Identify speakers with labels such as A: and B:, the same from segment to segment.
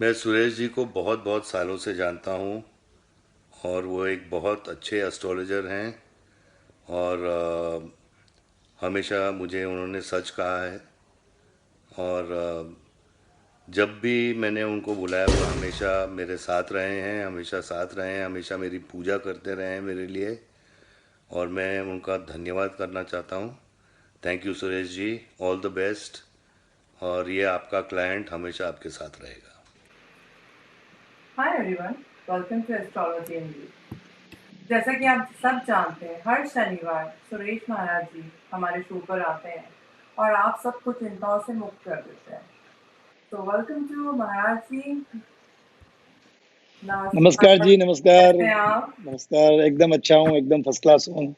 A: मैं सुरेश जी को बहुत बहुत सालों से जानता हूँ और वो एक बहुत अच्छे एस्ट्रोलॉजर हैं। और हमेशा मुझे उन्होंने सच कहा है। और जब भी मैंने उनको बुलाया वो हमेशा मेरे साथ रहे हैं, हमेशा साथ रहे हैं, हमेशा मेरी पूजा करते रहे हैं मेरे लिए। और मैं उनका धन्यवाद करना चाहता हूँ। Thank you Suresh ji, all the best. और ये आपका क्लाइंट हमेशा आपके साथ रहेगा।
B: Hi everyone, welcome to astrology English. जैसा कि आप सब जानते हैं, हर शनिवार सुरेश महाराज जी हमारे शो पर आते हैं और आप सबको चिंताओं से मुक्त कर देते हैं। तो वेलकम टू महाराज जी।
C: नमस्कार
B: नमस्कार,
C: जी, नमस्कार।
B: कैसे हैं आप?
C: नमस्कार, एकदम अच्छा हूँ, एकदम फर्स्ट क्लास हूँ।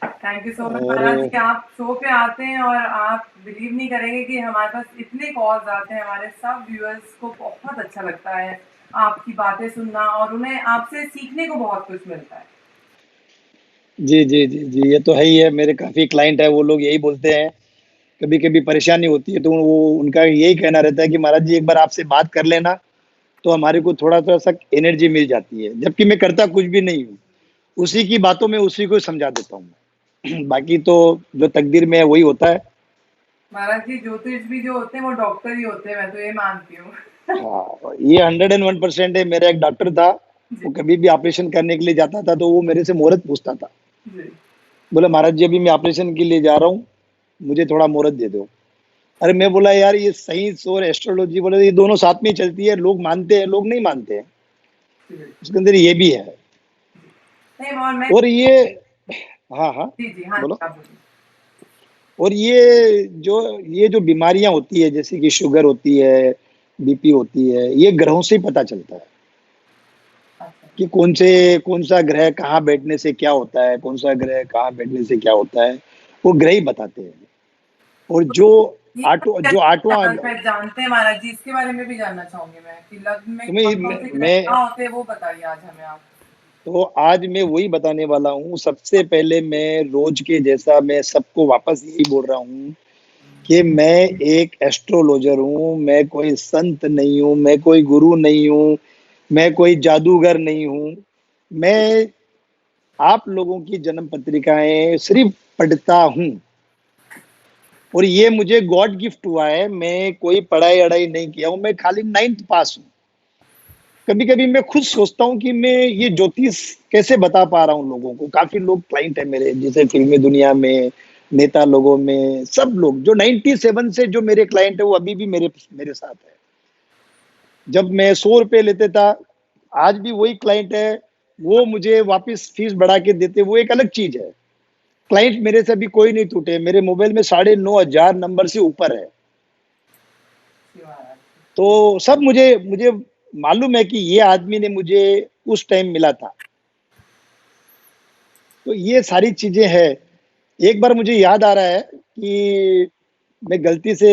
B: थैंक यू सो मच
C: और
B: महाराज जी, आप शो पे आते हैं और आप बिलीव नहीं करेंगे कि हमारे पास इतने कॉल्स आते हैं। हमारे सब व्यूअर्स को बहुत अच्छा लगता है आपकी बातें सुनना और उन्हें आपसे सीखने को बहुत कुछ मिलता है।
C: जी जी जी जी, ये तो है ही है। मेरे काफ़ी क्लाइंट है, वो लोग यही बोलते हैं। कभी कभी परेशानी होती है तो वो उनका यही कहना रहता है कि महाराज जी एक बार आपसे बात कर लेना तो हमारे को थोड़ा थोड़ा सा एनर्जी मिल जाती है, जबकि मैं करता कुछ भी नहीं हूँ। उसी की बातों में उसी को समझा देता हूँ मैं। बाकी तो जो तकदीर में है वही होता है।
B: महाराज जी, ज्योतिष भी जो होते हैं वो डॉक्टर ही होते हैं, मैं तो ये मानती हूँ।
C: हाँ, ये 101% है। मेरा एक डॉक्टर था,
B: जी।
C: वो कभी भी ऑपरेशन करने के लिए जाता था तो वो मेरे से मुहूर्त पूछता था।
B: जी।
C: बोला महाराज जी अभी मैं ऑपरेशन के लिए जा रहा हूँ, मुझे थोड़ा मुहूर्त दे दो। अरे मैं बोला यार ये साइंस और एस्ट्रोलॉजी बोले ये दोनों साथ में चलती है, लोग मानते हैं लोग नहीं मानते हैं,
B: जी, बिल्कुल।
C: उसके अंदर ये भी है।
B: नहीं, और मैं।
C: और ये, हाँ हाँ,
B: जी जी, हाँ
C: बोलो।
B: जी, आप बोलिए।
C: और ये जो बीमारियां होती है जैसे कि शुगर होती है, बीपी होती है, ये ग्रहों से ही पता चलता है
B: अच्छा।
C: कि कौन सा ग्रह कहाँ बैठने से क्या होता है, कौन सा ग्रह कहाँ बैठने से क्या होता है, वो ग्रह ही बताते हैं। और
B: तो
C: जो
B: ये सब
C: आठवां जो
B: कैसे
C: आठवां
B: जानते हैं महाराज जी, इसके बारे में भी जानना चाहूंगी मैं कि लग्न में
C: तुम्हें
B: कौन कौन से ग्रह
C: मैं
B: कहाँ होते हैं, वो बताइए आज हमें आप।
C: तो आज मैं वही बताने वाला हूँ। सबसे पहले मैं रोज के जैसा मैं सबको वापस यही बोल रहा हूँ कि मैं एक एस्ट्रोलॉजर हूँ, मैं कोई संत नहीं हूँ, मैं कोई गुरु नहीं हूँ, मैं कोई जादूगर नहीं हूँ। मैं आप लोगों की जन्म पत्रिकाएं सिर्फ पढ़ता हूँ और ये मुझे गॉड गिफ्ट हुआ है। मैं कोई पढ़ाई अड़ाई नहीं किया हूँ, मैं खाली 9th पास हूँ। कभी कभी मैं खुद सोचता हूँ कि मैं ये ज्योतिष कैसे बता पा रहा हूँ लोगों को। काफी लोग क्लाइंट है मेरे, जैसे फिल्मी दुनिया में, नेता लोगों में, सब लोग जो 97 से जो मेरे क्लाइंट है वो अभी भी मेरे मेरे साथ है। जब मैं 100 रुपए लेते था, आज भी वही क्लाइंट है। वो मुझे वापस फीस बढ़ा के देते, वो एक अलग चीज है। क्लाइंट मेरे से अभी कोई नहीं टूटे। मेरे मोबाइल में 9,500 नंबर से ऊपर है।
B: जी महाराज।
C: तो सब मुझे मुझे मालूम है कि ये आदमी ने मुझे उस टाइम मिला था। तो ये सारी चीजें हैं। एक बार मुझे याद आ रहा है कि मैं गलती से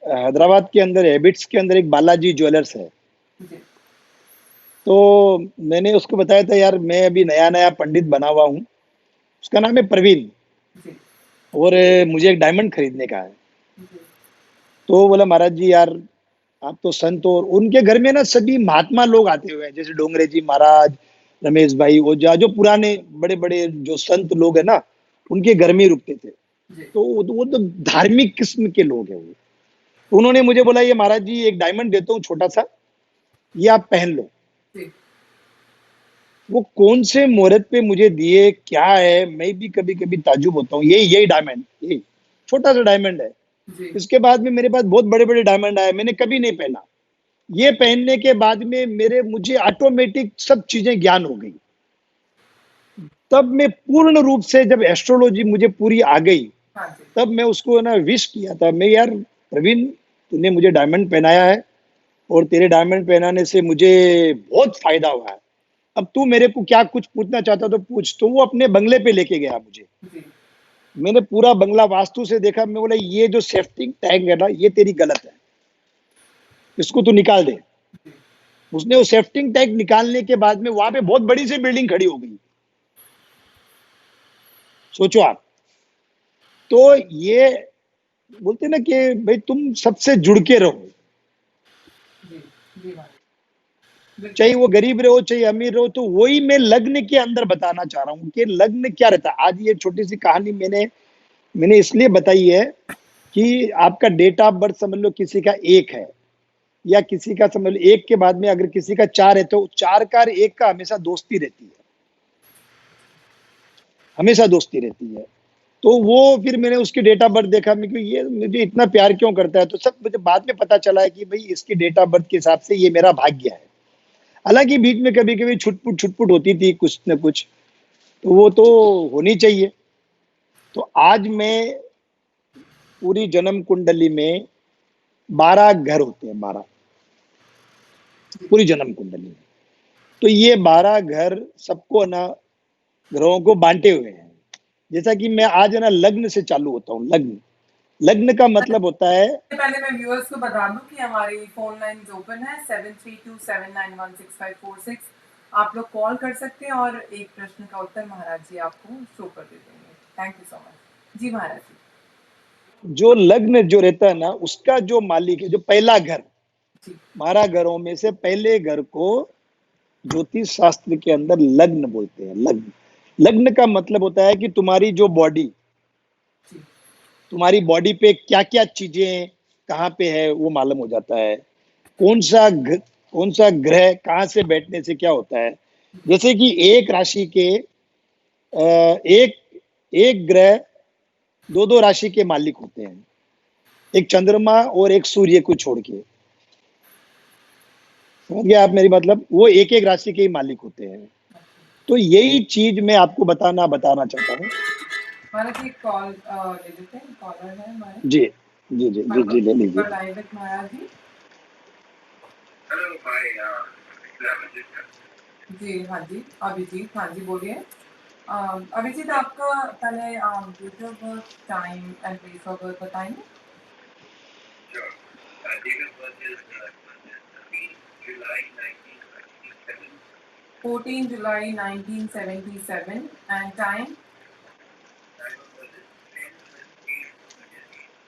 C: हैदराबाद के अंदर हैबिट्स के अंदर एक बालाजी ज्वेलर्स है,
B: जी।
C: तो मैंने उसको बताया था यार मैं अभी नया नया पंडित बना हुआ हूँ, उसका नाम है प्रवीण,
B: जी।
C: और मुझे एक डायमंड खरीदने का है।
B: जी।
C: तो वो बोला महाराज जी यार आप तो संत हो। और उनके घर में ना सभी महात्मा लोग आते हुए हैं, जैसे डोंगरे जी महाराज, रमेश भाई ओझा, जो पुराने बड़े बड़े जो संत लोग हैं ना, उनके घर में ही रुकते थे।
B: जी।
C: तो वो तो धार्मिक किस्म के लोग हैं वो। तो उन्होंने मुझे बोला ये महाराज जी एक डायमंड देता हूँ छोटा सा, ये आप पहन लो।
B: जी।
C: वो कौन से मुहूर्त पे मुझे दिए क्या है, मैं भी कभी कभी ताजुब होता हूँ। यही यही डायमंड, यही छोटा सा डायमंड है।
B: जी।
C: इसके बाद में मेरे पास बहुत बड़े बड़े डायमंड आए, मैंने कभी नहीं पहना। ये पहनने के बाद में मेरे मुझे ऑटोमेटिक सब चीजें ज्ञान हो गई। तब मैं पूर्ण रूप से, जब एस्ट्रोलॉजी मुझे पूरी आ गई,
B: हाँ जी।
C: तब मैं उसको ना विश किया था। मैं यार प्रवीण, तूने मुझे डायमंड पहनाया है और तेरे डायमंड पहनाने से मुझे बहुत फायदा हुआ है। अब तू मेरे को क्या कुछ पूछना चाहता तो पूछ। तो वो अपने बंगले पे लेके गया मुझे।
B: जी।
C: मैंने पूरा बंगला वास्तु से देखा। मैं बोला ये जो सेफ्टी टैग है ना ये तेरी गलत है, इसको तू निकाल दे।
B: जी।
C: उसने वो सेफ्टी टैग निकालने के बाद में वहां पे बहुत बड़ी सी बिल्डिंग खड़ी हो गई। सोचो आप। तो ये बोलते ना कि भाई तुम सबसे जुड़ के रहो।
B: जी जी महाराज, बिल्कुल।
C: चाहे वो गरीब रहो चाहे अमीर रहो। तो वही मैं लग्न के अंदर बताना चाह रहा हूँ कि लग्न क्या रहता है। आज ये छोटी सी कहानी मैंने इसलिए बताई है कि आपका डेट ऑफ बर्थ समझ लो किसी का 1 है, या किसी का समझ लो 1 के बाद में अगर किसी का 4 है, तो 4 का और 1 का हमेशा दोस्ती रहती है, हमेशा दोस्ती रहती है। तो वो फिर मैंने उसकी डेट ऑफ बर्थ देखा, मैं ये मुझे इतना प्यार क्यों करता है। तो सब मुझे बाद में पता चला है कि भाई इसकी डेट ऑफ बर्थ के हिसाब से ये मेरा भाग्य है। हालांकि बीच में कभी कभी छुटपुट होती थी कुछ न कुछ, तो वो तो होनी चाहिए। तो आज मैं पूरी जन्म कुंडली में 12 घर होते हैं, 12 पूरी जन्म कुंडली में। तो ये 12 घर सबको ना ग्रहों को बांटे हुए हैं। जैसा कि मैं आज ना लग्न से चालू होता हूँ। लग्न लग्न का मतलब होता है,
B: पहले मैं व्यूअर्स को बता दूं कि हमारी फोन लाइंस ओपन है 7327916546। आप लोग कॉल कर सकते हैं और एक प्रश्न का उत्तर महाराज जी आपको शो कर दे देंगे। थैंक यू सो मच जी महाराज जी।
C: जो लग्न जो रहता है ना, उसका जो मालिक है, जो पहला घर,
B: जी
C: 12 घरों में से पहले घर को ज्योतिष शास्त्र के अंदर लग्न बोलते हैं। लग्न लग्न का मतलब होता है कि तुम्हारी जो बॉडी,
B: जी
C: तुम्हारी बॉडी पे क्या क्या चीजें कहाँ पे है वो मालूम हो जाता है। कौन सा ग्रह कहाँ से बैठने से क्या होता है। जैसे कि एक राशि के एक एक ग्रह दो दो राशि के मालिक होते हैं, एक चंद्रमा और एक सूर्य को छोड़ के। समझ गए आप मेरी मतलब, वो एक एक राशि के ही मालिक होते हैं। तो यही चीज मैं आपको बताना चाहता हूँ।
B: महाराज जी एक कॉल ले लेते हैं। कॉलर है हमारे।
C: जी जी जी जी जी, ले लीजिए।
B: Live with Maharaj ji. जी हाँ जी अभिजीत, हाँ जी बोलिए। अभिजीत आपका पहले date of birth, time and place of birth बताएंगे। 14 July 1977 and time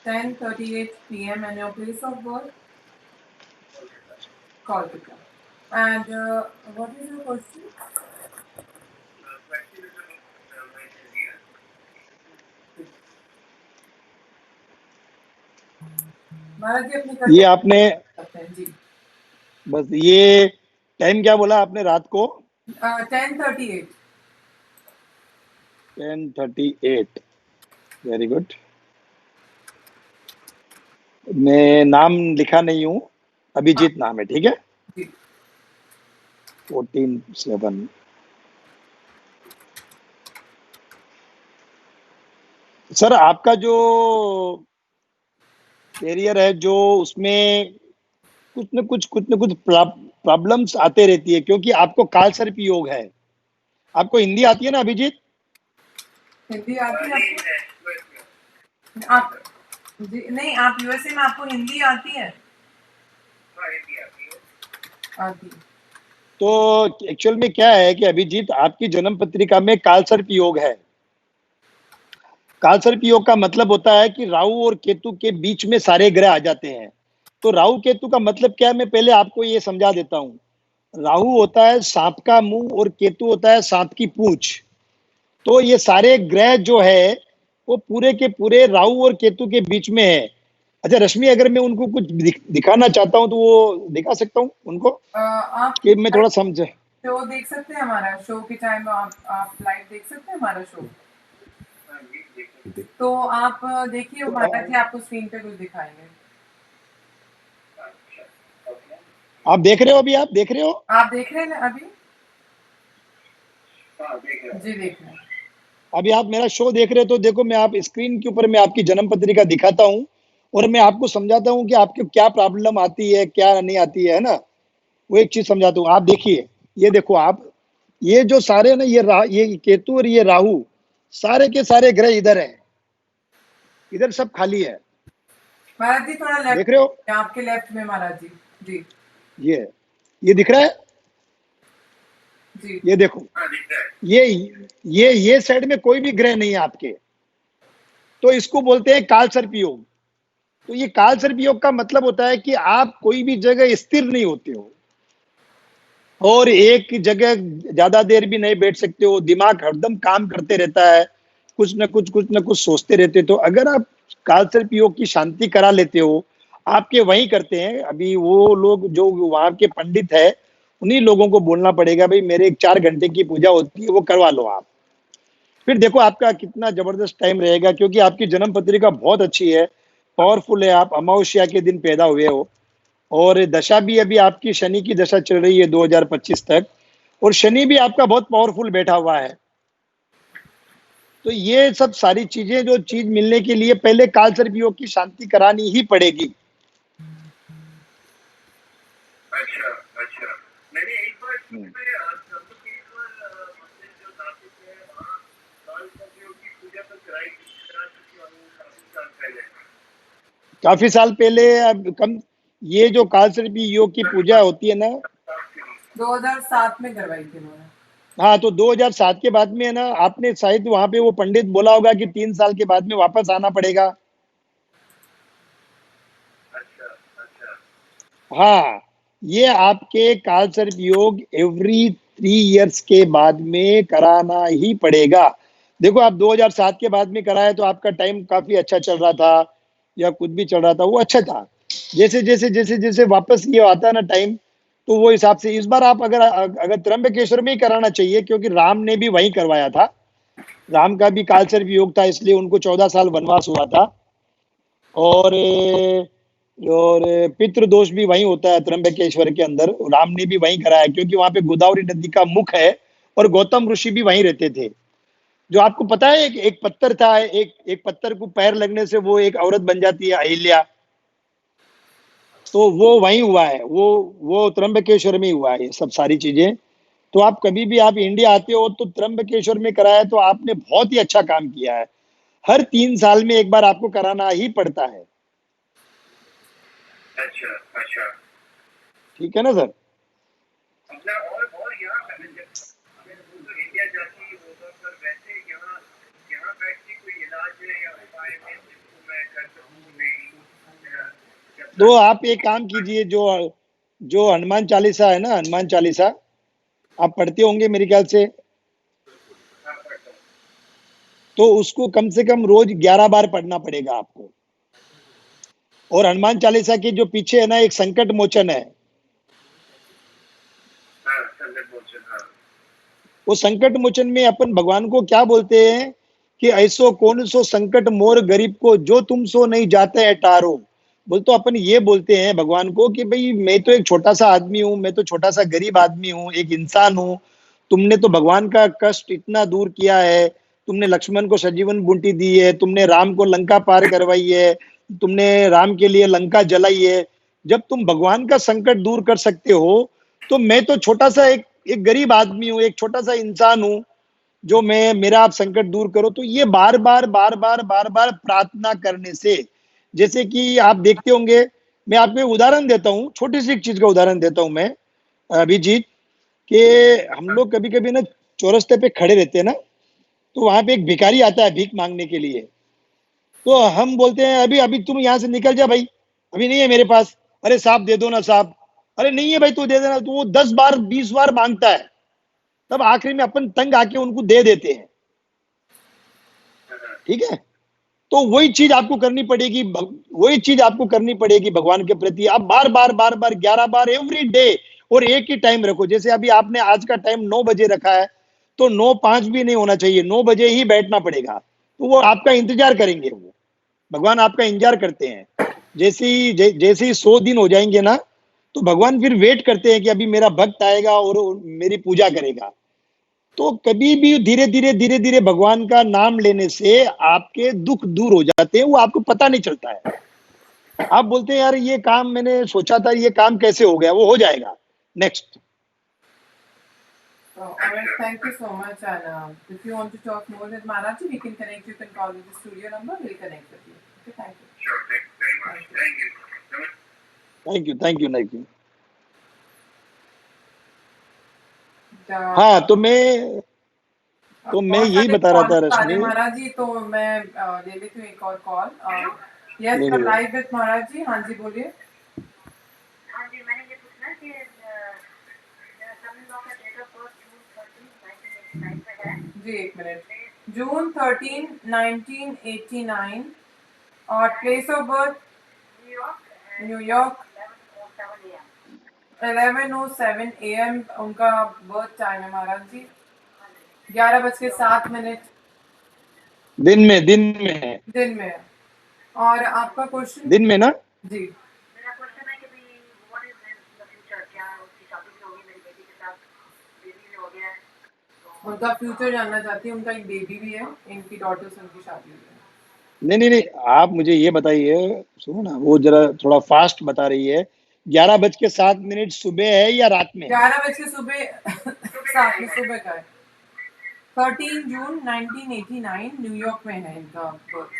B: 10:38 p.m. and your place of birth Kolkata. And what is your question? महाराज जी अपनी
C: ये आपने
B: करते हैं जी।
C: बस ये टाइम क्या बोला आपने रात को?
B: 10:38।
C: 10:38। Very good. मैं नाम लिखा नहीं हूँ, अभिजीत नाम है, ठीक है।
B: जी
C: 14/7। सर आपका जो कैरियर है, जो उसमें कुछ न कुछ प्रॉब्लम्स आते रहती है, क्योंकि आपको काल सर्प योग है। आपको हिंदी आती है ना अभिजीत?
B: हिंदी आती है आपको? आप जी नहीं, आप यूएसए में, आपको हिंदी आती है? आती है।
C: तो एक्चुअल में क्या है कि अभिजीत आपकी जन्म पत्रिका में काल सर्प योग है। काल सर्प योग का मतलब होता है कि राहु और केतु के बीच में सारे ग्रह आ जाते हैं। तो राहु केतु का मतलब क्या है, मैं पहले आपको ये समझा देता हूँ। राहु होता है सांप का मुंह और केतु होता है सांप की पूंछ। तो ये सारे ग्रह जो है वो पूरे के पूरे राहु और केतु के बीच में है। अच्छा रश्मि, अगर मैं उनको कुछ दिखाना चाहता हूँ तो वो दिखा सकता हूँ उनको,
B: आप
C: कि मैं थोड़ा समझे।
B: शो देख सकते हैं हमारा? शो के टाइम आप लाइव देख सकते हैं हमारा शो? तो आप देखिए महाराज जी, आपको स्क्रीन पे कुछ दिखाएंगे।
C: आप देख रहे हो? अभी आप देख रहे हो?
B: आप देख रहे हैं ना अभी? जी देख रहे हैं।
C: अभी आप मेरा शो देख रहे हो तो देखो, मैं आप स्क्रीन के ऊपर मैं आपकी जन्म पत्रिका दिखाता हूँ और मैं आपको समझाता हूँ कि आपको क्या प्रॉब्लम आती है क्या नहीं आती है ना। वो एक चीज समझाता हूँ। आप देखिए, ये देखो आप, ये जो सारे ना ये केतु और ये राहु, सारे के सारे ग्रह इधर है, इधर सब खाली है।
B: महाराज जी थोड़ा
C: देख
B: लेफ्ट,
C: रहे हो?
B: आपके लेफ्ट में महाराज जी। जी
C: ये दिख रहा है?
B: जी
C: ये देखो, ये साइड में कोई भी ग्रह नहीं है आपके। तो इसको बोलते हैं काल सर्प योग। तो ये काल सर्प योग का मतलब होता है कि आप कोई भी जगह स्थिर नहीं होते हो और एक जगह ज्यादा देर भी नहीं बैठ सकते हो, दिमाग हरदम काम करते रहता है, कुछ न कुछ सोचते रहते हो। तो अगर आप काल सर्प योग की शांति करा लेते हो, आपके वहीं करते हैं, अभी वो लोग जो वहां के पंडित है उन्हीं लोगों को बोलना पड़ेगा भाई मेरे एक 4 घंटे की पूजा होती है वो करवा लो आप। फिर देखो आपका कितना जबरदस्त टाइम रहेगा, क्योंकि आपकी जन्म पत्रिका बहुत अच्छी है, पावरफुल है, आप अमावस्या के दिन पैदा हुए हो और दशा भी अभी आपकी शनि की दशा चल रही है 2025 तक, और शनि भी आपका बहुत पावरफुल बैठा हुआ है। तो ये सब सारी चीजें जो चीज मिलने के लिए पहले काल सर्प योग की शांति करानी ही पड़ेगी।
A: अच्छा अच्छा। मैंने एक बार त्र्यंबकेश्वर मंदिर जो नासिक है वहाँ काल सर्पियों की पूजा तो कराई करा चुकी हूँ काफी साल पहले।
C: काफी साल पहले, अब कम, ये जो काल सर्प योग की पूजा होती है ना,
B: 2007 में करवाई थी उन्होंने।
C: हाँ, तो 2007 के बाद में है ना, आपने शायद वहां पे वो पंडित बोला होगा कि 3 साल के बाद में वापस आना पड़ेगा।
A: अच्छा अच्छा।
C: हाँ, ये आपके काल सर्प योग एवरी 3 इयर्स के बाद में कराना ही पड़ेगा। देखो आप 2007 के बाद में कराए तो आपका टाइम काफी अच्छा चल रहा था या कुछ भी चल रहा था, वो अच्छा था। जैसे जैसे वापस ये आता है ना टाइम, तो वो हिसाब से इस बार आप अगर अगर त्र्यंबकेश्वर में ही कराना चाहिए, क्योंकि राम ने भी वहीं करवाया था। राम का भी काल सर्प योग था, इसलिए उनको 14 साल वनवास हुआ था। और और पितृदोष भी वहीं होता है त्र्यंबकेश्वर के अंदर, राम ने भी वहीं कराया, क्योंकि वहां पे गोदावरी नदी का मुख है और गौतम ऋषि भी वहीं रहते थे। जो आपको पता है, एक पत्थर था, एक पत्थर को पैर लगने से वो एक औरत बन जाती है, अहिल्या। तो वो वहीं हुआ है, वो त्र्यंबकेश्वर में ही हुआ है ये सब सारी चीजें। तो आप कभी भी आप इंडिया आते हो तो त्र्यंबकेश्वर में कराया तो आपने बहुत ही अच्छा काम किया है। हर 3 साल में एक बार आपको कराना ही पड़ता है।
A: अच्छा अच्छा।
C: ठीक है ना सर?
A: अपना और यहाँ मैंने जब अगर वो तो इंडिया जाती ही होगा पर वैसे यहाँ यहाँ बैठ के कोई इलाज है या उपाय है जिसको मैं कर सकूँ नहीं जब
C: तो
A: तक।
C: आप एक काम कीजिए, जो जो हनुमान चालीसा है ना, हनुमान चालीसा आप पढ़ते होंगे मेरे ख्याल से,
A: हाँ पढ़ता हूँ।
C: तो उसको कम से कम रोज 11 बार पढ़ना पड़ेगा आपको। और हनुमान चालीसा के जो पीछे है ना एक संकट मोचन है,
A: हाँ संकट मोचन हाँ।
C: वो संकट मोचन में अपन भगवान को क्या बोलते हैं कि ऐसो कौन सो संकट मोर गरीब को जो तुम सो नहीं जाते है टारो। बोल तो अपन ये बोलते हैं भगवान को कि भाई मैं तो एक छोटा सा आदमी हूँ, मैं तो छोटा सा गरीब आदमी हूँ, एक इंसान हूँ। तुमने तो भगवान का कष्ट इतना दूर किया है, तुमने लक्ष्मण को सजीवन बूटी दी है, तुमने राम को लंका पार करवाई है, तुमने राम के लिए लंका जलाई है। जब तुम भगवान का संकट दूर कर सकते हो, तो मैं तो छोटा सा एक गरीब आदमी हूँ, एक छोटा सा इंसान हूँ, जो मैं मेरा आप संकट दूर करो। तो ये बार बार प्रार्थना करने से, जैसे कि आप देखते होंगे, मैं आपको एक उदाहरण देता हूँ, छोटी सी एक चीज का उदाहरण देता हूँ मैं, अभिजीत, कि हम लोग कभी कभी ना चौरस्ते पे खड़े रहते हैं ना, तो वहां पे एक भिखारी आता है भीख मांगने के लिए। तो हम बोलते हैं अभी अभी तुम यहाँ से निकल जा भाई, अभी नहीं है मेरे पास। अरे साहब दे दो ना साहब। अरे नहीं है भाई तू दे देना। तो वो 10 बार 20 बार मांगता है, तब आखिरी में अपन तंग आके उनको दे देते हैं। ठीक है? तो वही चीज आपको करनी पड़ेगी, वही चीज आपको करनी पड़ेगी भगवान के प्रति। आप बार बार 11 बार एवरी डे, और एक ही टाइम रखो। जैसे अभी आपने आज का टाइम 9 बजे रखा है, तो 9:05 भी नहीं होना चाहिए, 9 बजे ही बैठना पड़ेगा। तो वो आपका इंतजार करेंगे, वो भगवान आपका इंतजार करते हैं। जैसे ही 100 दिन हो जाएंगे ना, तो भगवान फिर वेट करते हैं कि अभी मेरा भक्त आएगा और मेरी पूजा करेगा। तो कभी भी धीरे धीरे भगवान का नाम लेने से आपके दुख दूर हो जाते हैं, वो आपको पता नहीं चलता है। आप बोलते हैं यार ये काम मैंने सोचा था, ये काम कैसे हो गया, वो हो जाएगा next.
B: So, all right, thank you so much. And if you want to talk more with Maharaji, we can connect. You can call with the studio number. We'll connect with you. Okay, thank you.
A: Sure, thank you very much. Thank you.
C: Thank you thank you thank you.
B: The-
C: हाँ, तो मैं
B: बहुत
C: यही
B: सारे
C: बता रहा था
B: call आ रहे
C: रश्मि।
B: हैं महाराज जी, तो मैं ले लेती हूँ एक और कॉल। यस
C: नहीं
B: सर,
C: नहीं
B: लाइव विद महाराज जी। हाँ जी, बोलिए।
D: हाँ जी, मैंने ये पूछना है कि सन इन लॉ का डेट ऑफ बर्थ जून 13, 1989 में है।
B: जी, एक मिनट। जून 13, 1989 और place of birth
D: New York
B: New York.
D: 11:07 AM।
B: 11:07 AM उनका बर्थ टाइम है महाराज जी। 11:07।
C: दिन में है।
B: दिन में है। और आपका क्वेश्चन?
C: दिन में ना?
B: जी,
D: मेरा क्वेश्चन है कि भाई व्हाट इज द फ्यूचर, क्या उसकी शादी भी होगी मेरी बेटी के साथ, बेबी भी हो गया है तो
B: उनका फ्यूचर जानना चाहती है। उनका एक बेबी भी है, इनकी डॉटर से उनकी शादी हुई है।
C: नहीं, आप मुझे ये बताइए, सुनो ना, वो जरा थोड़ा फास्ट बता रही है। 11:07 सुबह है या रात में है?
B: 11 बजे सुबह 7 में सुबह का है। 13 जून 1989 न्यूयॉर्क में है इनका बर्थ।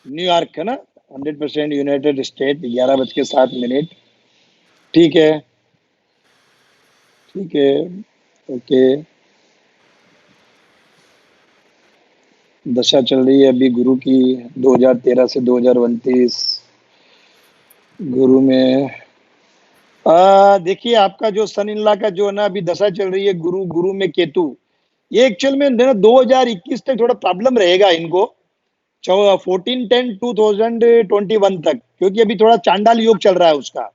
C: न्यूयॉर्क है ना? 100% यूनाइटेड स्टेट। 11:07। ठीक है, ठीक है, ओके। दशा चल रही है अभी गुरु की, 2013 से 2029 गुरु में। देखिए, आपका जो सन इन लॉ का जो है ना, अभी दशा चल रही है गुरु, गुरु में केतु। ये एक्चुअल में ना 2021 तक थोड़ा प्रॉब्लम रहेगा इनको। 14/10/2021 तक, क्योंकि अभी थोड़ा चांडाल योग चल रहा है उसका।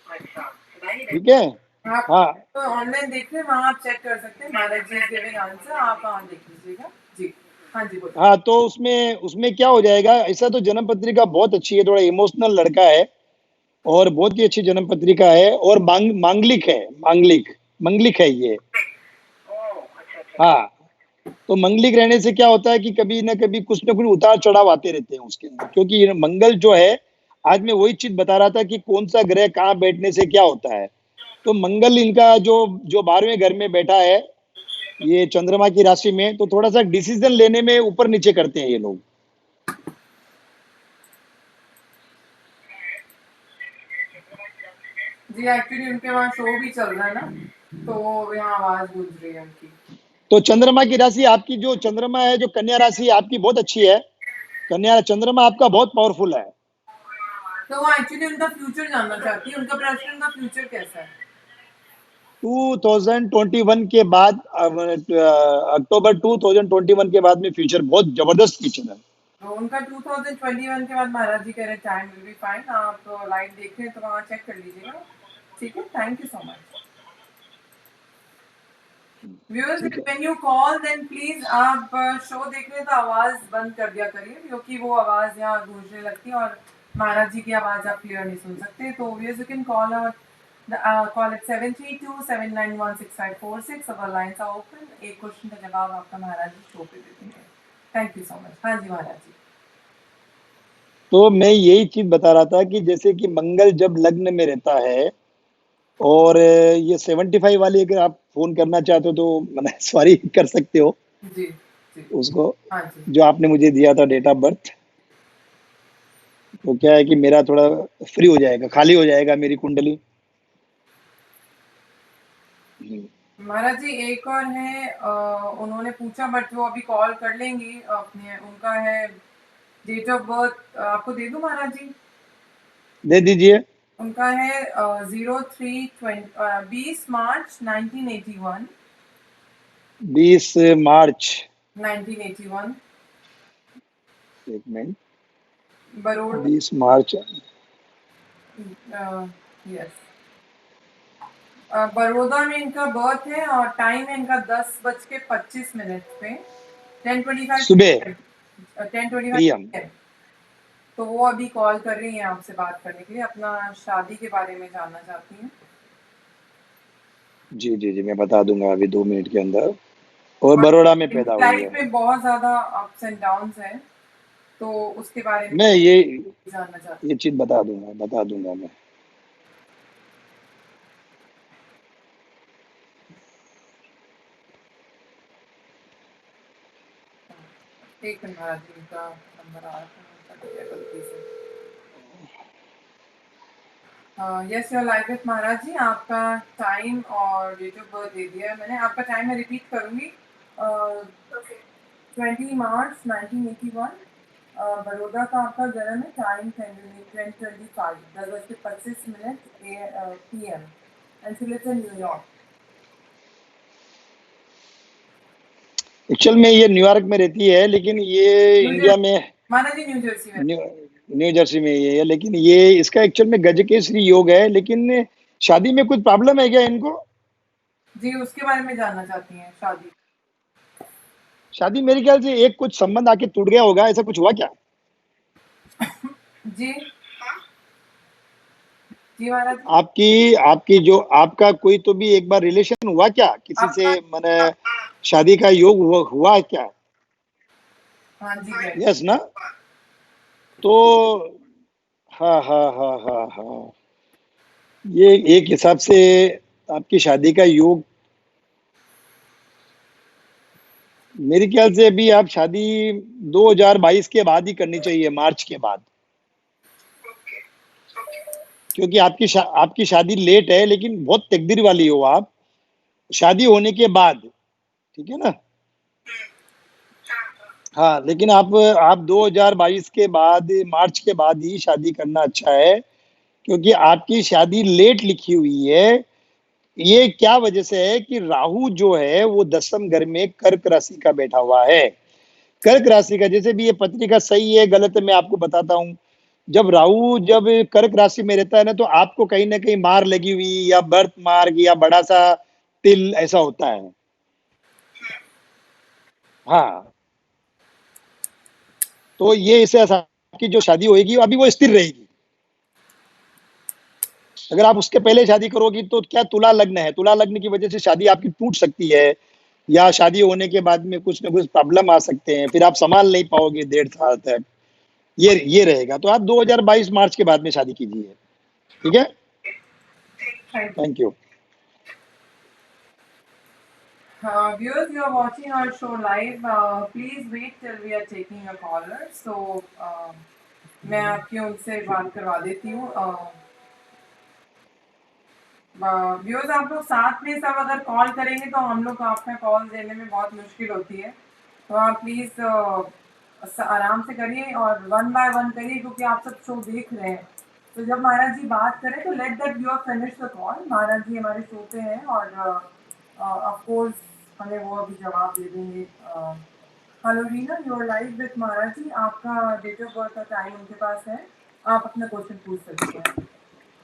D: अच्छा सुनाई नहीं
C: ठीक है।
B: आप
C: हाँ
B: तो ऑनलाइन देख रहे हैं, वहाँ आप चेक कर सकते हैं। महाराज जी इज गिविंग आंसर, आप वहाँ देख लीजिएगा। जी, हाँ जी, बोलिए।
C: हाँ, तो उसमें उसमें क्या हो जाएगा, ऐसा तो जन्म पत्रिका बहुत अच्छी है, थोड़ा इमोशनल लड़का है और बहुत ही अच्छी जन्म पत्रिका है, और मांगलिक है, मांगलिक मंगलिक है ये।
D: ओह अच्छा अच्छा।
C: हाँ, तो मंगलिक रहने से क्या होता है कि कभी ना कुछ उतार चढ़ाव आते रहते हैं उसके अंदर, क्योंकि ये मंगल जो है, आज मैं वही चीज बता रहा था कि कौन सा ग्रह कहाँ बैठने से क्या होता है। तो मंगल इनका जो जो 12वें घर में बैठा है, ये चंद्रमा की राशि में, तो थोड़ा सा डिसीजन लेने में ऊपर नीचे करते हैं ये लोग।
B: जी, एक्चुअली उनके वहाँ शो भी चल रहा है ना, तो यहाँ आवाज गूंज रही है उनकी।
C: तो चंद्रमा की राशि आपकी, जो चंद्रमा है, जो कन्या राशि आपकी बहुत अच्छी है। कन्या चंद्रमा आपका बहुत पावरफुल है।
B: तो वो एक्चुअली उनका फ्यूचर जानना चाहती है। उनका प्रश्न, उनका फ्यूचर कैसा है?
C: 2021 के बाद, अक्टूबर 2021 के बाद में फ्यूचर बहुत जबरदस्त फ्यूचर है।
B: तो उनका 2021 के बाद महाराज जी कह रहे टाइम विल बी फाइन। आप लाइव देख रहे हैं तो वहाँ चेक कर लीजिएगा। ठीक है, thank you so much. Viewers,
C: ठीक है।
B: When you call then please आप शो देख रहे हैं तो आवाज बंद कर दिया करिए, क्योंकि वो आवाज यहाँ गूंजने लगती है और महाराज जी की आवाज आप क्लियर नहीं सुन सकते। तो viewers, you can call our call at 7327916546। Our lines are open. एक क्वेश्चन का जवाब आपका महाराज जी शो पे दे देंगे। Thank you so much. हाँ जी महाराज जी।
C: तो मैं यही चीज बता रहा था कि जैसे कि मंगल जब लग्न में रहता है, और ये 75 वाली अगर आप फोन करना चाहते हो तो मैंने सॉरी कर सकते हो
B: जी जी।
C: उसको,
B: हाँ जी।
C: जो आपने मुझे दिया था डेट ऑफ बर्थ। तो क्या है कि मेरा थोड़ा फ्री हो जाएगा, खाली हो जाएगा मेरी कुंडली।
B: महाराज जी एक और है, उन्होंने पूछा बट वो अभी कॉल कर लेंगी अपने। उनका है डेट ऑफ बर्थ, आपको दे दूं महाराज जी?
C: दे दीजिए।
B: उनका है 20 मार्च 1981।
C: 20 मार्च।
B: 1981।
C: एक मिनट।
B: बड़ौदा।
C: 20 मार्च।
B: यस, बड़ौदा में इनका बर्थ है और टाइम है इनका 10:25 पे। 10:25।
C: सुबह
B: 10:25
C: PM।
B: है। तो वो अभी कॉल कर रही हैं आपसे बात करने के लिए, अपना शादी के बारे में जानना चाहती हैं।
C: जी जी जी, मैं बता दूंगा अभी 2 मिनट के अंदर। और बड़ौदा में पैदा
B: इनकी
C: हुई
B: लाइफ
C: है।
B: में बहुत ज्यादा अप्स एंड डाउन्स हैं, तो उसके बारे में
C: मैं
B: जानना चाहती
C: ये चीज बता दूंगा मैं।
B: हूँ। एक मिनट महाराज जी, उनका नंबर आ रहा था, उनका दिया गलती से। यस, योर लाइव विथ महाराज जी। आपका टाइम और डेट ऑफ बर्थ दे दिया है मैंने। आपका टाइम मैं रिपीट करूंगी।
D: ओके
B: 20 मार्च 1981 बड़ौदा का आपका जन्म है। Time 10:25 10:25 PM and she lives in New York.
C: Actual में ये न्यूयॉर्क में रहती है, लेकिन ये
B: न्यू
C: इंडिया
B: जर्सी,
C: में
B: माना जी न्यू जर्सी में।
C: न्यू न्यू जर्सी में ये है, लेकिन ये इसका एक्चुअल में गजकेसरी योग है। लेकिन शादी में कुछ प्रॉब्लम है क्या इनको?
B: जी उसके बारे में जानना चाहती हैं शादी।
C: शादी मेरे ख्याल से एक कुछ संबंध आके टूट गया होगा, ऐसा कुछ हुआ क्या?
B: जी
D: हाँ
B: जी महाराज।
C: आपकी आपकी जो आपका कोई तो भी एक बार रिलेशन हुआ क्या किसी से?
B: आपका
C: मैंने शादी का योग हुआ है क्या?
B: हाँ जी
D: हाँ
B: गए।
C: यस ना? तो हाँ हाँ हाँ हाँ हाँ, ये एक हिसाब से आपकी शादी का योग, मेरे ख्याल से अभी आप शादी 2022 के बाद ही करनी चाहिए, मार्च के बाद।
D: ओके ओके
C: क्योंकि आपकी शादी लेट है, लेकिन बहुत तकदीर वाली हो आप, शादी होने के बाद। ठीक है ना?
D: हाँ
C: हाँ, लेकिन आप 2022 के बाद, मार्च के बाद ही शादी करना अच्छा है। क्योंकि आपकी शादी लेट लिखी हुई है। ये क्या वजह से है कि राहु जो है वो 10वें घर में कर्क राशि का बैठा हुआ है। कर्क राशि का, जैसे भी ये पत्रिका सही है गलत है मैं आपको बताता हूँ। जब कर्क राशि में रहता है ना, तो आपको कहीं ना कहीं मार लगी हुई, या बर्थ मार्क, या बड़ा सा तिल ऐसा होता है। हाँ, तो ये इसे आपकी जो शादी होगी अभी वो स्थिर रहेगी। अगर आप उसके पहले शादी करोगी तो क्या, तुला लग्न है, तुला लग्न की वजह से शादी आपकी टूट सकती है, या शादी होने के बाद में कुछ ना कुछ प्रॉब्लम आ सकते हैं, फिर आप संभाल नहीं पाओगे 1.5 साल तक। ये रहेगा। तो आप 2022 मार्च के बाद में शादी कीजिए। ठीक है?
B: Thank you.
C: Thank you.
B: Viewers, you are watching our show live. Please wait till we are taking a caller. So मैं आपकी उनसे बात करवा देती हूँ। व्यूअर्स आप लोग साथ में सब अगर कॉल करेंगे तो हम लोग आपका कॉल देने में बहुत मुश्किल होती है। तो आप प्लीज़ आराम से करिए और वन बाय वन करिए, क्योंकि आप सब शो देख रहे हैं। तो जब महाराज जी बात करें तो let that viewer finish the call. Maharaj ji हमारे शो पे हैं और ऑफ कोर्स हमें वो अभी जवाब दे देंगे। Hello Reena, you are live with Maharaj ji. आपका डेट ऑफ बर्थ का टाइम उनके पास है, आप अपना क्वेश्चन पूछ सकते हैं।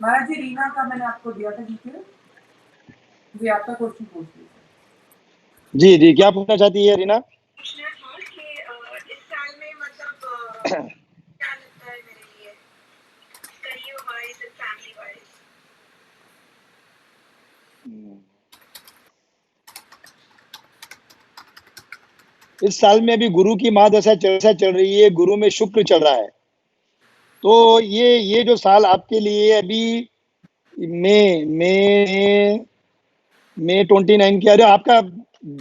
B: महाराज जी रीना का मैंने आपको दिया था डिटेल। जी आपका क्वेश्चन पूछ लीजिए।
C: जी जी, क्या पूछना चाहती है रीना?
D: पूछना था कि इस साल में मतलब क्या लगता है मेरे लिए career wise and family wise.
C: इस साल में अभी गुरु की महादशा चल रही है, गुरु में शुक्र चल रहा है। तो ये जो साल आपके लिए अभी मई मई मई 29 के, अरे आपका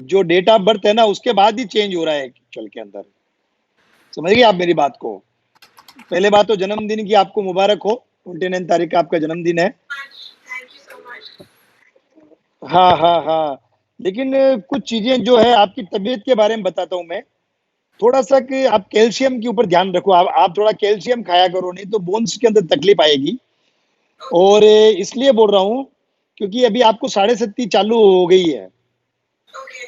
C: जो डेट ऑफ बर्थ है ना उसके बाद ही चेंज हो रहा है चल के अंदर। समझ गए आप मेरी बात को? पहले बात तो जन्मदिन की आपको मुबारक हो, 29 तारीख का आपका जन्मदिन है।
D: Thank you so much.
C: हाँ हाँ हाँ, लेकिन कुछ चीजें जो है आपकी तबीयत के बारे में बताता हूँ मैं। थोड़ा सा कि आप कैल्शियम के ऊपर ध्यान रखो, आप थोड़ा कैल्शियम खाया करो, नहीं तो बोन्स के अंदर तकलीफ आएगी। और इसलिए बोल रहा हूँ क्योंकि अभी आपको 7.5 चालू हो गई है।
D: ओके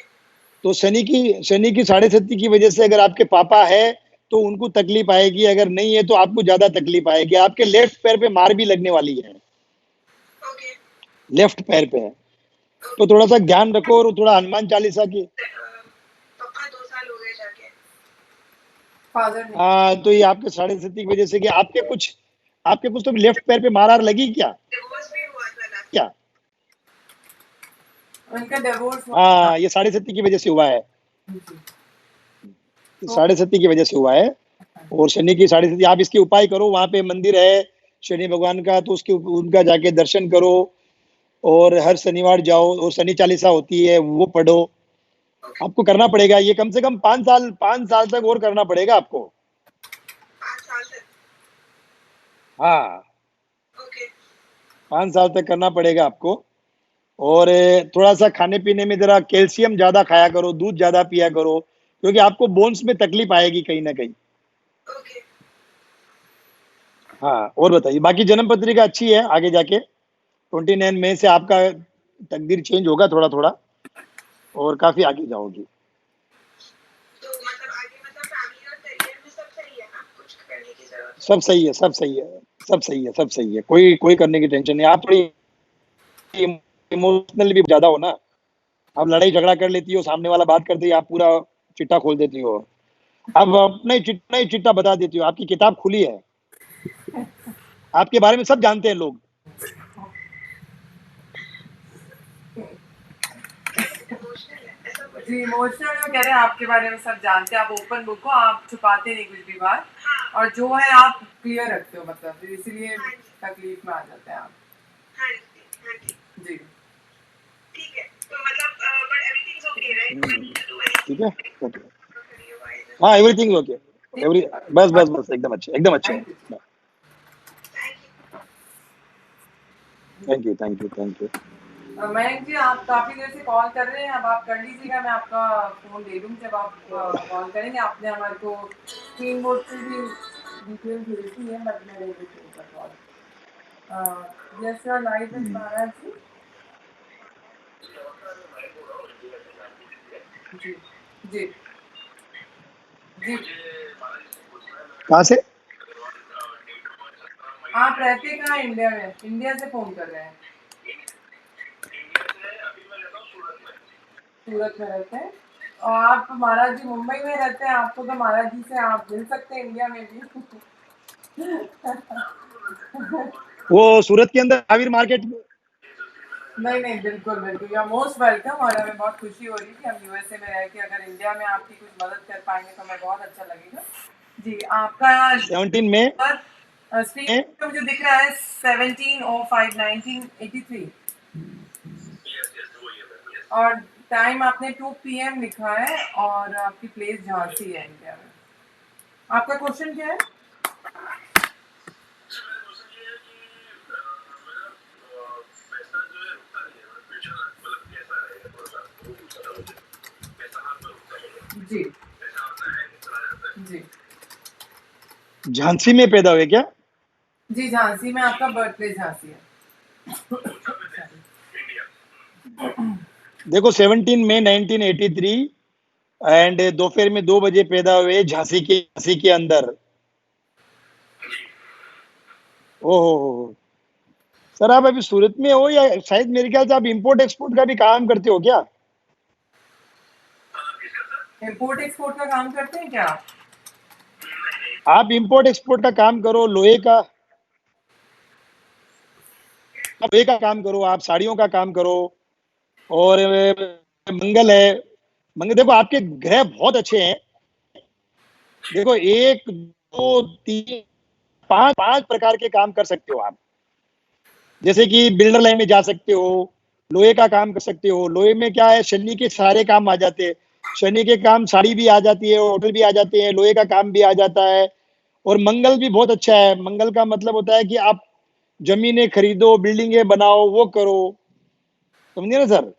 C: तो शनि की 7.5 की वजह से अगर आपके पापा है तो उनको तकलीफ आएगी, अगर नहीं है तो आपको ज्यादा तकलीफ आएगी। आपके लेफ्ट पैर पे मार भी लगने वाली है,
D: ओके
C: लेफ्ट पैर पे। तो थोड़ा सा ध्यान रखो, और थोड़ा हनुमान चालीसा की।
D: पक्का 2 साल हो गए जाके।
B: फादर ने
C: हाँ, तो ये आपके 7.5 की वजह से कि आपके कुछ तो लेफ्ट पैर पे मार लगी क्या?
D: डिवोर्स भी हुआ था लास्ट।
C: क्या?
B: उनका डिवोर्स हुआ था।
C: हाँ, ये 7.5 की वजह से हुआ है।
B: जी। तो
C: 7.5 की वजह से हुआ है। और शनि की 7.5, आप इसके उपाय करो, वहां पे मंदिर है शनि भगवान का, तो उसके उनका जाके दर्शन करो। और हर शनिवार जाओ, और शनि चालीसा होती है वो पढ़ो। आपको करना पड़ेगा ये, कम से कम 5 साल तक और करना पड़ेगा आपको।
D: 5 साल तक।
C: हाँ,
D: ओके
C: 5 साल तक करना पड़ेगा आपको। और थोड़ा सा खाने पीने में जरा कैल्शियम ज्यादा खाया करो, दूध ज्यादा पिया करो, क्योंकि आपको बोन्स में तकलीफ आएगी कहीं ना कहीं।
D: ओके।
C: हाँ, और बताइए, बाकी जन्म पत्रिका अच्छी है, आगे जाके 29 मई से आपका तकदीर चेंज होगा थोड़ा थोड़ा, और काफी आगे जाओगी।
D: तो मतलब आगे मतलब फैमिली और करियर में सब सही है ना, कुछ करने की जरूरत
C: सब सही है, सब सही है, सब सही है, सब सही है, कोई कोई करने की टेंशन नहीं। आप थोड़ी इमोशनल भी ज्यादा हो ना, आप लड़ाई झगड़ा कर लेती हो, सामने वाला बात करते ही आप पूरा चिट्ठा खोल देती हो। अब अपना ही चिट्ठा बता देती हो, आपकी किताब खुली है, आपके बारे में सब जानते हैं लोग।
D: है, इमोशनल है ऐसा
B: जी,
D: बोलिए।
B: इमोशनल जो कह रहे हैं आपके बारे में सब जानते हैं, आप ओपन बुक हो, आप छुपाते नहीं कुछ भी बात,
D: हाँ
B: और जो है आप क्लियर रखते हो, मतलब इसीलिए
D: हाँ जी
B: तकलीफ में आ जाते हैं आप।
D: हाँ जी हाँ जी।
B: जी
D: ठीक है, तो मतलब but everything is okay right, do I need to do
C: ठीक है,
D: एनीथिंग
C: ओके।
D: Career wise?
C: हाँ, एवरीथिंग ओके,
B: ठीक
C: एवरी, बस बस बस, एकदम अच्छे, एकदम अच्छे
B: थैंक यू।
C: हैं।
D: Thank you.
C: Thank you, thank you, thank you.
B: Mayank ji, आप काफ़ी देर से कॉल कर रहे हैं, अब आप कर लीजिएगा, मैं आपका फ़ोन दे दूँगी जब आप कॉल करेंगे। आपने हमारे को स्क्रीन बोर्ड पे भी डिटेल भेज दी है, बट मैं नहीं भेजूँगी call. Yes your live with Maharaj ji. जी जी जी।
C: कहाँ से?
B: आप रहते कहाँ हैं इंडिया में? इंडिया से फ़ोन कर रहे हैं? सूरत में रहते हैं, और आप महाराज जी मुंबई में रहते हैं, आपको तो महाराज जी से आप मिल सकते हैं इंडिया में भी।
C: वो सूरत के अंदर महावीर मार्केट।
B: नहीं नहीं, बिल्कुल बिल्कुल, यू आर मोस्ट वेलकम, और हमें बहुत खुशी हो रही है कि हम यूएसए में रह के अगर इंडिया में आपकी कुछ मदद कर पाएंगे तो हमें बहुत अच्छा लगेगा। जी, आपका
C: 17 में
B: स्क्रीन पे मुझे दिख रहा है 17/05/1983, और टाइम आपने 2 PM लिखा है, और आपकी प्लेस झांसी है इंडिया में। आपका क्वेश्चन क्या है? जी जी
C: झांसी में पैदा हुए क्या?
B: जी, झांसी में आपका बर्थ प्लेस झांसी है।
C: देखो, 17 मई 1983, एंड दोपहर में 2 बजे पैदा हुए झांसी के अंदर। ओहो, सर आप अभी सूरत में हो, या शायद मेरे ख्याल से आप इंपोर्ट एक्सपोर्ट का भी काम करते हो क्या?
B: इम्पोर्ट एक्सपोर्ट का काम करते हैं क्या आप?
C: आप इंपोर्ट एक्सपोर्ट का काम करो, लोहे का काम करो, आप साड़ियों का काम करो, और मंगल है। मंगल, देखो आपके ग्रह बहुत अच्छे हैं। देखो, 1 2 3 5 5 प्रकार के काम कर सकते हो आप। जैसे कि बिल्डर लाइन में जा सकते हो, लोहे का काम कर सकते हो। लोहे में क्या है, शनि के सारे काम आ जाते हैं। शनि के काम, साड़ी भी आ जाती है, होटल भी आ जाते हैं, लोहे का काम भी आ जाता है। और मंगल भी बहुत अच्छा है। मंगल का मतलब होता है कि आप जमीनें खरीदो, बिल्डिंगें बनाओ, वो करो, समझे ना सर?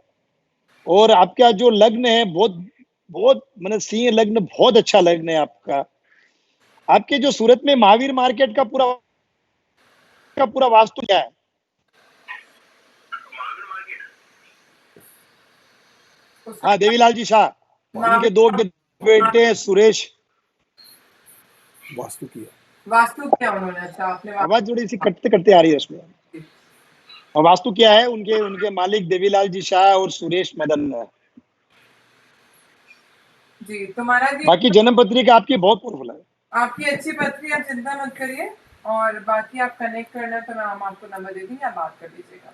C: और आपका जो लग्न है, बहुत बहुत मतलब सिंह लग्न, बहुत अच्छा लग्न है आपका। आपके जो सूरत में महावीर मार्केट का पूरा वास्तु क्या है?
B: उसका
C: हाँ, देवीलाल जी शाह,
B: नाम
C: उनके दो बेटे हैं, सुरेश।
B: वास्तु क्या उन्होंने? अच्छा, आपने
C: आवाज
B: वास्तु।
C: थोड़ी सी कटते कटते आ रही है उसमें। और वास्तु क्या है, उनके उनके मालिक देवीलाल जी शाह और सुरेश मदन है।
B: जी, तो महाराज जी,
C: बाकी जन्म पत्रिका आपकी बहुत पावरफुल है।
B: आपकी अच्छी पत्री, आप चिंता मत करिए, और बाकी आप कनेक्ट करना तो मैं हम आपको नंबर दे देंगे, आप बात कर लीजिएगा।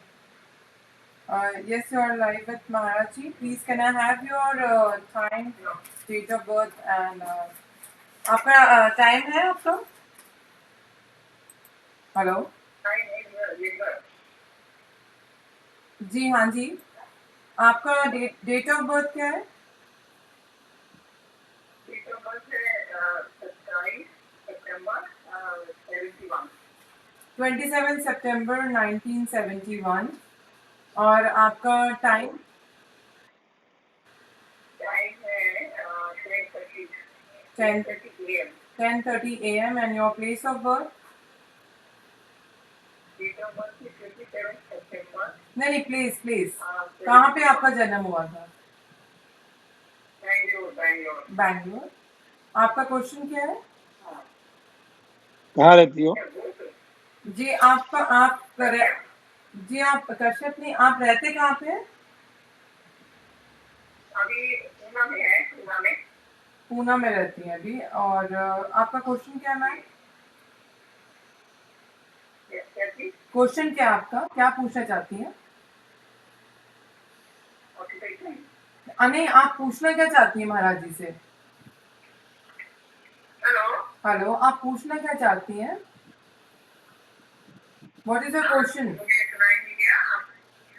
B: Yes, you are live with Maharaj ji. Please, can I have your time, date of birth, and आपका टाइम है आपका? हेलो। जी हाँ जी, आपका डेट ऑफ बर्थ क्या है? 27 September 1971, और आपका टाइम?
D: टाइम है 10:30
B: 10
D: 10:30 AM.
B: 10:30 AM and your place of birth?
D: Date of birth is 27 September.
B: नहीं नहीं, प्लीज प्लीज,
D: हाँ,
B: कहाँ पे आपका जन्म हुआ था?
D: बैंगलोर.
B: बैंगलोर। आपका क्वेश्चन क्या है?
D: हाँ.
C: कहाँ रहती हो?
B: जी आपका, आप करे, जी आप कश्यप नहीं, आप रहते कहाँ पे हैं?
D: अभी पूना में है, पूना में.
B: पूना में रहती हैं अभी। और आपका क्वेश्चन क्या है मैम?
D: कैसी
B: क्वेश्चन क्या है आपका, क्या पूछना चाहती हैं?
D: ऑक्यूपेशन.
B: नहीं, आप पूछना क्या चाहती हैं महाराज जी से?
D: हेलो.
B: हेलो, आप पूछना क्या चाहती हैं? What is your question?
D: मुझे सुनाई नहीं दिया.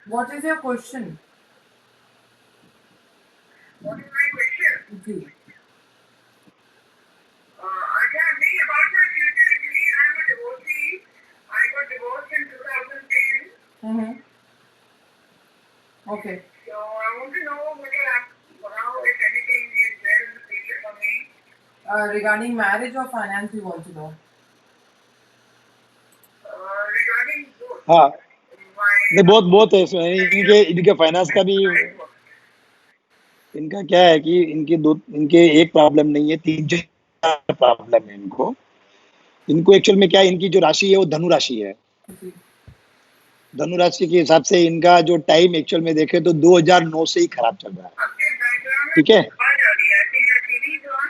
B: What is your question?
D: What is my question?
B: जी।
D: Aja, नहीं, about my future. Actually, I'm a divorcee. I got divorced in 2010.
B: Okay.
D: So I want to know how, if anything, is there in the future for me.
B: Regarding marriage और finance you want to know?
D: Regarding both
C: हाँ,
D: my
C: नहीं बहुत बहुत है इसमें। इनके finance का भी
D: life work.
C: इनका क्या है कि इनके एक प्रॉब्लम नहीं है, 3-4 प्रॉब्लम है इनको। इनको एक्चुअल में क्या है, इनकी जो राशि है वो धनु राशि है।
B: जी।
C: धनु राशि के हिसाब से इनका जो टाइम एक्चुअल में देखे तो 2009 से ही खराब चल रहा है।
D: आपके बैकग्राउंड में
C: ठीक है?
D: आवाज आ रही है. I think your TV is on.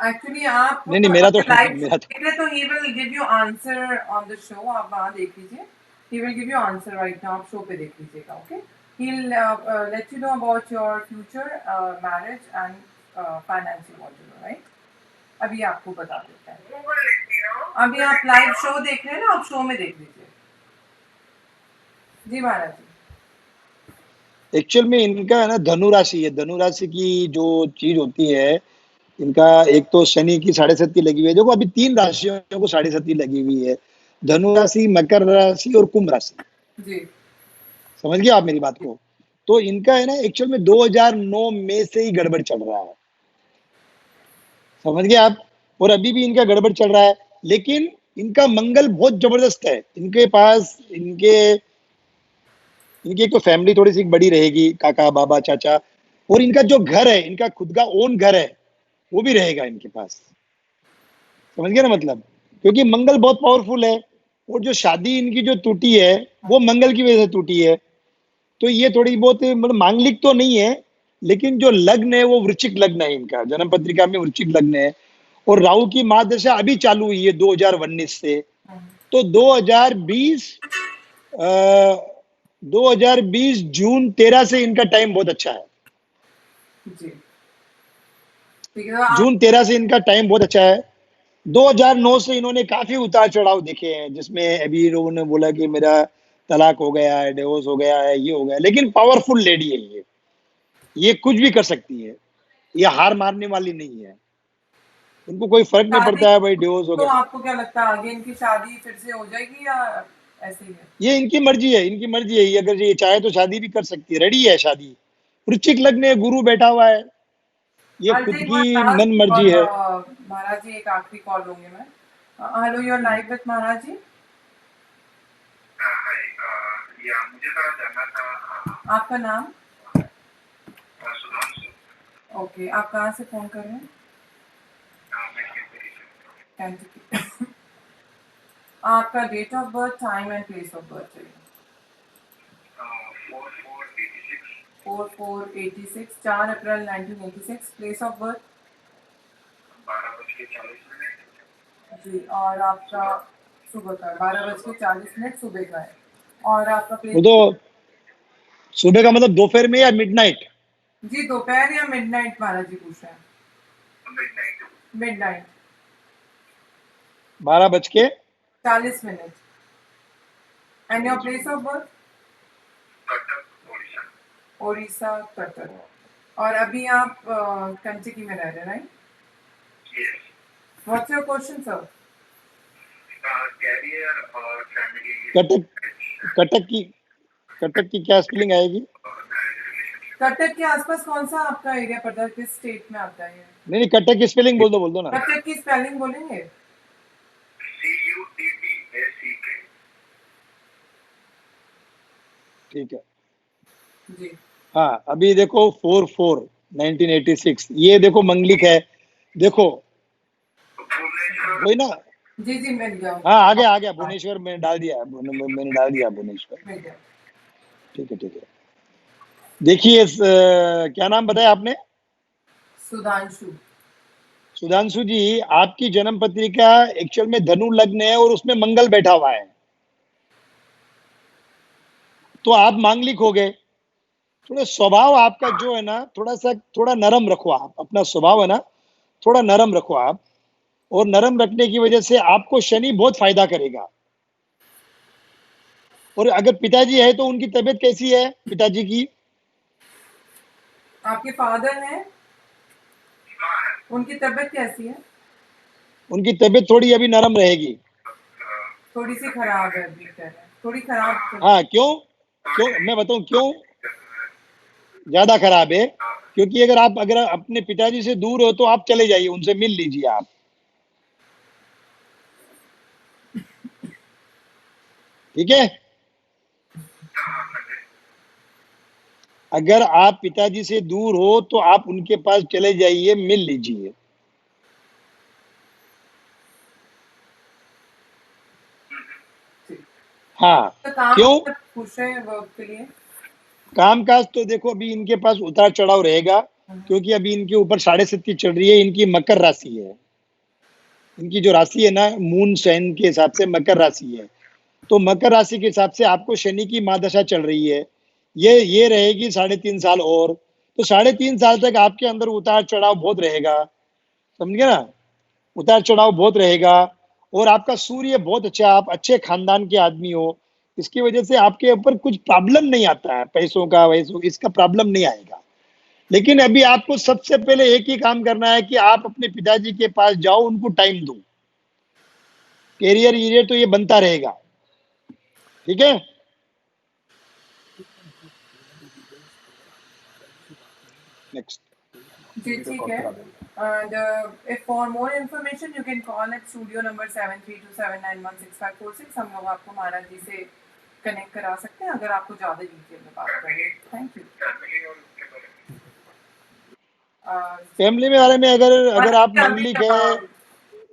B: Actually आप
C: नहीं मेरा तो
B: लाइव
C: मेरा तो
B: देख रहे तो he will give you answer on the show, आप वहाँ देख लीजिए। He will give you answer right now, आप शो पे देख लीजिएगा। Okay, he will let you know about your future, marriage and financial volume, right? अभी आपको बता देता है।
D: Google let me know.
B: अभी आप लाइव शो देख रहे हैं ना, आप शो में देख लीजिए। जी महाराज जी।
C: एक्चुअल में इनका है ना धनु राशि है। धनु राशि की जो चीज होती है, इनका एक तो शनि की 7.5 लगी हुई है। देखो अभी 3 राशियों को 7.5 लगी हुई है, धनु राशि, मकर राशि और कुंभ राशि।
B: जी।
C: समझ गए आप मेरी बात को? तो इनका है ना एक्चुअल में 2009 में से ही गड़बड़ चल रहा है। समझ गए आप? और अभी भी इनका गड़बड़ चल रहा है, लेकिन इनका मंगल बहुत जबरदस्त है। इनके पास इनकी एक तो फैमिली थोड़ी सी बड़ी रहेगी, काका बाबा चाचा, और इनका जो घर है, इनका खुद का ओन घर है, वो भी रहेगा इनके पास। समझ गए ना मतलब? क्योंकि मंगल बहुत पावरफुल है, और जो शादी इनकी जो टूटी है वो मंगल की वजह से टूटी है। तो ये थोड़ी बहुत मतलब मांगलिक तो नहीं है, लेकिन जो लग्न है वो वृश्चिक लग्न है। इनका जन्म पत्रिका में वृश्चिक लग्न है, और राहु की महादशा अभी चालू हुई है 2019 से। तो 2020 जून 13 से इनका टाइम बहुत अच्छा है।
B: जी ठीक है। आप
C: जून 13 से इनका टाइम बहुत अच्छा है। 2009 से इन्होंने काफी उतार चढ़ाव देखे हैं, जिसमें अभी लोगों ने बोला कि मेरा तलाक हो गया है, डिवोर्स हो गया है, ये हो गया है। लेकिन पावरफुल लेडी है ये कुछ भी कर सकती है, ये हार मारने वाली नहीं है। उनको कोई फर्क नहीं
B: शादी,
C: पड़ता है भाई डिवोर्स हो
B: तो
C: गया।
B: आपको क्या लगता है आगे इनकी शादी फिर से हो जाएगी या ऐसे ही है?
C: ये इनकी मर्जी है, इनकी मर्जी है। ये अगर ये चाहे तो शादी भी कर सकती है, रेडी है शादी। वृश्चिक लग्न है, गुरु बैठा हुआ है, ये
B: I'll
C: खुद
B: take
C: की
B: one last
C: मन मर्जी
B: call,
C: है।
B: महाराज जी, एक आखिरी कॉल लूंगी मैं। Hello, your live with Maharaj जी।
D: हाय. या मुझे थोड़ा जानना था.
B: आपका नाम?
D: सुधांशु.
B: ओके, आप कहाँ से फोन कर रहे हैं?
D: मैं कैंपरी से.
B: कैंटकी। आपका date of birth, time and place of birth चाहिए।
D: 4486.
B: 4486, 4 अप्रैल 1986। Place of birth?
D: 12:40
B: जी। और आपका सुबह का 12:40 सुबह का है। और आपका
C: वो
B: प्लेस?
C: तो सुबह का मतलब दोपहर में या मिडनाइट?
B: जी दोपहर या मिडनाइट महाराज जी पूछ रहे हैं।
D: Midnight.
B: Midnight.
C: 12:40।
B: And your place of birth?
D: Cuttack, Odisha.
B: Odisha, Cuttack. और अभी आप कंचकी में रह रहे हैं, right?
D: Yes.
B: What's your question sir?
D: Career और फैमिली.
C: कटक की कटक की क्या स्पेलिंग आएगी?
B: कटक के आसपास कौन सा आपका एरिया पड़ता है, किस स्टेट में आता है?
C: नहीं, कटक की स्पेलिंग बोल दो ना।
B: कटक की स्पेलिंग बोलेंगे?
C: ठीक है।
B: जी
C: हाँ, अभी देखो 4/4/1986, ये देखो मंगलिक है, देखो वही ना।
B: जी जी, मिल गया।
C: हाँ, आ गया भुवनेश्वर, मैंने डाल दिया भुवनेश्वर।
B: मिल गया।
C: ठीक है। देखिए क्या नाम बताया आपने?
B: सुधांशु।
C: सुधांशु जी, आपकी जन्म पत्रिका एक्चुअल में धनु लग्न है और उसमें मंगल बैठा हुआ है, तो आप मांगलिक हो गए। थोड़ा स्वभाव आपका जो है ना, थोड़ा नरम रखो आप, अपना स्वभाव है ना थोड़ा नरम रखो आप, और नरम रखने की वजह से आपको शनि बहुत फायदा करेगा। और अगर पिताजी है तो उनकी तबीयत कैसी है पिताजी की?
B: आपके फादर हैं, उनकी तबीयत कैसी है?
C: उनकी तबीयत थोड़ी अभी नरम रहेगी।
B: थोड़ी सी खराब है अभी, कह रहे हैं थोड़ी खराब।
C: हाँ, क्यों मैं बताऊं क्यों ज्यादा खराब है? क्योंकि अगर अपने पिताजी से दूर हो तो आप चले जाइए, उनसे मिल लीजिए आप, ठीक है? अगर आप पिताजी से दूर हो तो आप उनके पास चले जाइए, मिल लीजिए। हाँ,
B: तो काम
C: क्यों?
B: पूछ रहे हैं वर्क के लिए?
C: कामकाज तो देखो अभी इनके पास उतार चढ़ाव रहेगा, क्योंकि अभी इनके ऊपर 37.5 चल रही है, इनकी मकर राशि है। इनकी जो राशि है ना, मून साइन के हिसाब से मकर राशि है, तो मकर राशि के हिसाब से आपको शनि की महादशा चल रही है। ये रहेगी 3.5 साल और, तो 3.5 साल तक आपके अंदर उतार चढ़ाव बहुत रहेगा, समझ गए ना? उतार चढ़ाव बहुत रहेगा। और आपका सूर्य बहुत अच्छा, आप अच्छे खानदान के आदमी हो, इसकी वजह से आपके ऊपर कुछ प्रॉब्लम नहीं आता है, पैसों का वैसों इसका प्रॉब्लम नहीं आएगा। लेकिन अभी आपको सबसे पहले एक ही काम करना है कि आप अपने पिताजी के पास जाओ, उनको टाइम दो। कैरियर तो ये बनता रहेगा, ठीक है? नेक्स्ट।
B: जी ठीक है। And if for more information you can call at studio number 7327916546। हम लोग आपको महाराज जी से कनेक्ट करा सकते हैं अगर आपको ज़्यादा डिटेल में बात करनी है। Thank you.
C: फैमिली में बारे में अगर आप मंगलिक है,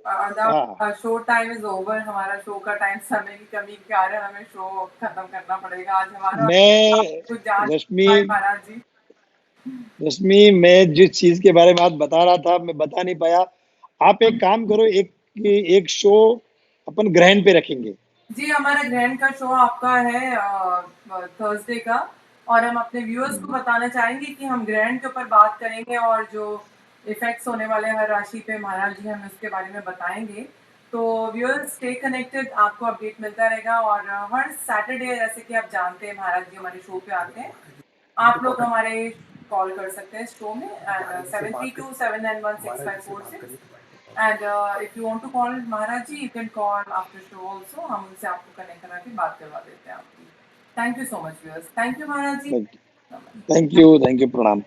C: हाँ
B: शो टाइम इज ओवर। हमारा शो का टाइम, समय की कमी के कारण हमें शो खत्म करना पड़ेगा आज हमारा।
C: मैं
B: कुछ जान
C: रश्मि
B: महाराज जी।
C: रश्मि मैं जिस चीज के बारे में आज बता रहा था मैं बता नहीं पाया। आप एक काम करो, एक शो अपन ग्रहण पे रखेंगे।
B: जी हमारा ग्रहण का शो आपका है थर्सडे का, और हम अपने व्यूअर्स को बताना चाहेंगे कि हम ग्रहण के ऊपर बात करेंगे और जो इफेक्ट्स होने वाले हैं हर राशि पे महाराज जी हमें उसके बारे में बताएंगे। तो व्यूअर्स स्टे कनेक्टेड, आपको अपडेट मिलता रहेगा। और हर सैटरडे जैसे कि आप जानते हैं महाराज जी हमारे शो पे आते हैं, आप लोग हमारे कॉल कर सकते हैं शो में 7327916546। And if you want to call Maharaj ji, you can call after show also, हम उनसे आपको कनेक्ट करा के बात करवा देते हैं आपकी। Thank you so much viewers. Thank you Maharaj ji.
C: Thank you, प्रणाम।